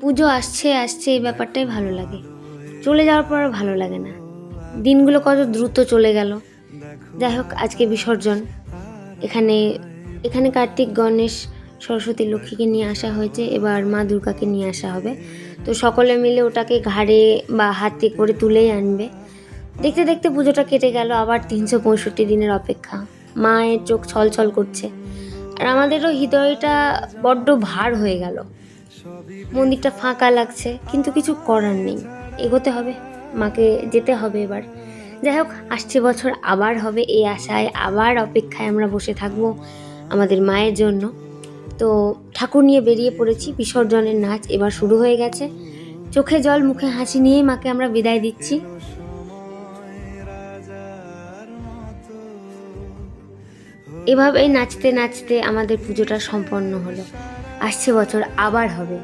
পুজো আসছে আসছে এই ব্যাপারটাই ভালো লাগে, চলে যাওয়ার পর আর ভালো লাগে না। দিনগুলো কত দ্রুত চলে গেল। যাই হোক, আজকে বিসর্জন। এখানে এখানে কার্তিক, গণেশ, সরস্বতী, লক্ষ্মীকে নিয়ে আসা হয়েছে, এবার মা দুর্গাকে নিয়ে আসা হবে। তো সকলে মিলে ওটাকে ঘাড়ে বা হাতে করে তুলেই আনবে। দেখতে দেখতে পুজোটা কেটে গেল, আবার 365 দিনের অপেক্ষা। মায়ের চোখ ছলছল করছে, আর আমাদেরও হৃদয়টা বড্ড ভার হয়ে গেল। মন্দিরটা ফাঁকা লাগছে, কিন্তু কিছু করার নেই, এগোতে হবে, মাকে যেতে হবে এবার। যাই হোক, আসছে বছর আবার হবে এই আশায়, আবার অপেক্ষায় আমরা বসে থাকবো আমাদের মায়ের জন্য। তো ঠাকুর নিয়ে বেরিয়ে পড়েছি, বিসর্জনের নাচ এবার শুরু হয়ে গেছে। চোখে জল মুখে হাসি নিয়েই মাকে আমরা বিদায় দিচ্ছি। এভাবেই নাচতে নাচতে আমাদের পুজোটা সম্পন্ন হলো। আসছে বছর আবার হবে।